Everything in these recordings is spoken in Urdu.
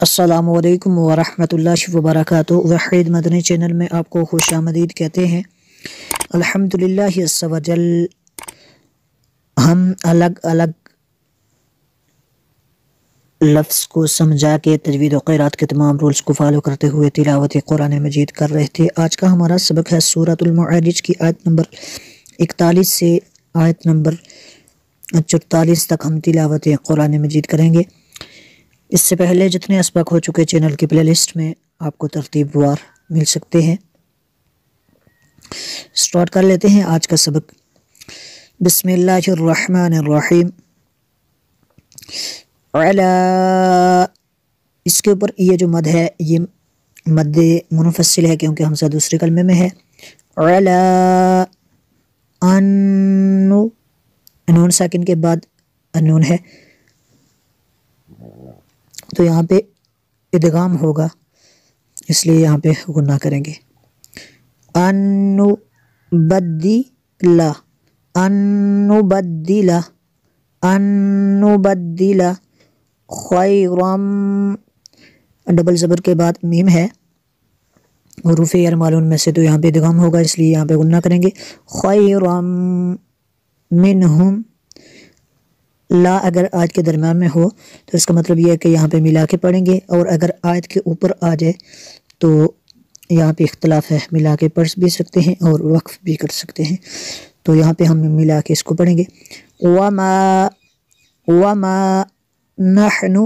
السلام علیکم ورحمۃ اللہ وبرکاتہ۔ وحید مدنی چینل میں آپ کو خوش آمدید کہتے ہیں۔ الحمدللہ عزوجل، ہم الگ الگ لفظ کو سمجھا کے تجویدوقرآت کے تمام رولز کو فالو کرتے ہوئے تلاوت قرآن مجید کر رہے تھے۔ آج کا ہمارا سبق ہے سورۃ المعارج کی آیت نمبر 41 سے آیت نمبر 44 تک ہم تلاوت قرآن مجید کریں گے۔ اس سے پہلے جتنے اسباق ہو چکے چینل کی پلے لسٹ میں آپ کو ترتیب وار مل سکتے ہیں۔ سٹارٹ کر لیتے ہیں آج کا سبق۔ بسم اللہ الرحمن الرحیم۔ علی، اس کے اوپر یہ جو مد ہے یہ مد منفصل ہے کیونکہ ہمزہ دوسرے کلمے میں ہے۔ علی انو، نون ساکن کے بعد نون ہے تو یہاں پہ ادغام ہوگا، اس لیے یہاں پہ غنہ کریں گے۔ انو بدلا، انو بدلا، انو بدلا خیرم، ڈبل زبر کے بعد میم ہے، حروف ارمالون میں سے تو یہاں پہ ادغام ہوگا، اس لیے یہاں پہ غنہ کریں گے۔ خیرم منہم، لا اگر آیت کے درمیان میں ہو تو اس کا مطلب یہ ہے کہ یہاں پہ ملا کے پڑھیں گے، اور اگر آیت کے اوپر آ جائے تو یہاں پہ اختلاف ہے، ملا کے پڑھ بھی سکتے ہیں اور وقف بھی کر سکتے ہیں، تو یہاں پہ ہم ملا کے اس کو پڑھیں گے۔ وما نحن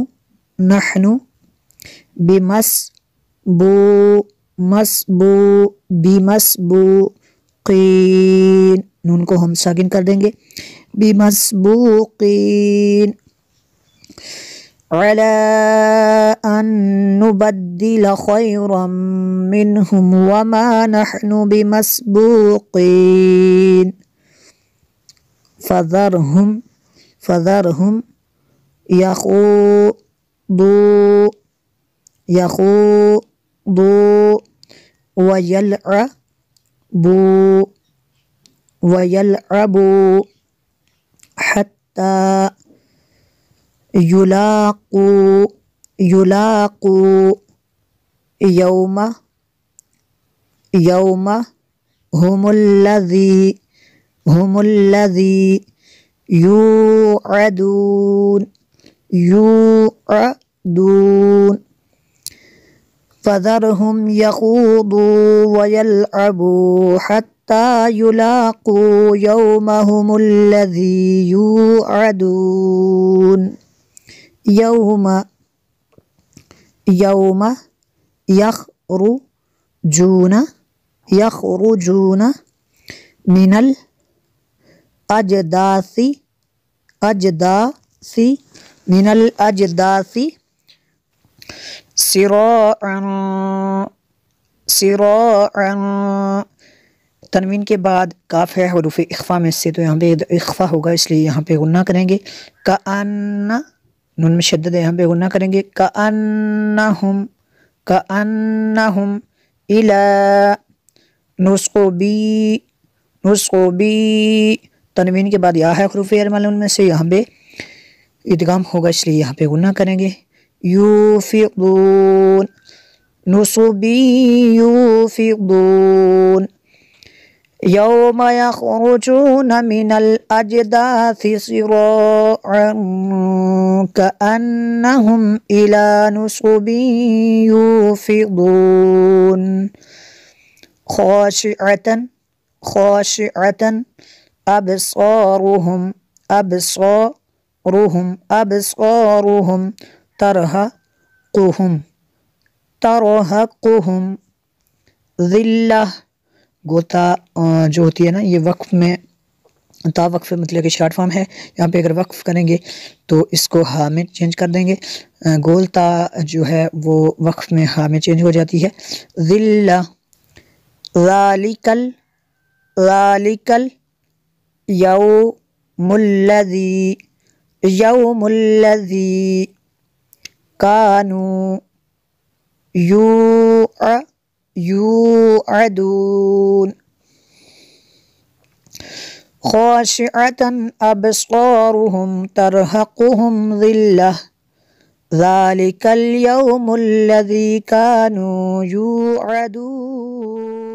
بمسبوقین، نون کو ہم ساکن کر دیں گے، بمسبوقین علی ان نبدل خیرا منہم وما نحن بمسبوقین فذرہم یخوضوا ویلعبوا حتی یلاقوا یومہم الذی یوعدون فذرہم یخوضوا ویلعبوا حتی یلاقوا یومہم الذی یوعدون یوم یخرجون من الاجداث سراعا، تنوین کے بعد کاف ہے حروف اخفا میں سے تو یہاں پہ اخفا ہوگا، اس لیے یہاں پہ غنہ کریں گے۔ کأن، نون میں شدت ہے، یہاں پہ غنہ کریں گے۔ کأنہم الی نصبی، تنوین کے بعد یا ہے حروف ارمالون میں سے، یہاں پہ ادغام ہوگا، اس لیے یہاں پہ غنہ کریں گے۔ یوفضون نصبی یوفضون یوم یخرجون من الاجداث سراعا کأنہم الی نصب یوفضون خاشعة ابصارهم ترہقہم ذلہ، گوتا جو ہوتی ہے نا یہ وقف میں تا وقف مطلب کہ شارٹ فارم ہے، یہاں پہ اگر وقف کریں گے تو اس کو ہا میں چینج کر دیں گے، گول تا جو ہے وہ وقف میں ہا میں چینج ہو جاتی ہے۔ ذلہ ذالک یوم الذی کانوا یوعدون خاشعة أبصارهم ترهقهم ذلة ذَلِكَ الْيَوْمُ الَّذِي كَانُوا يُوعَدُونَ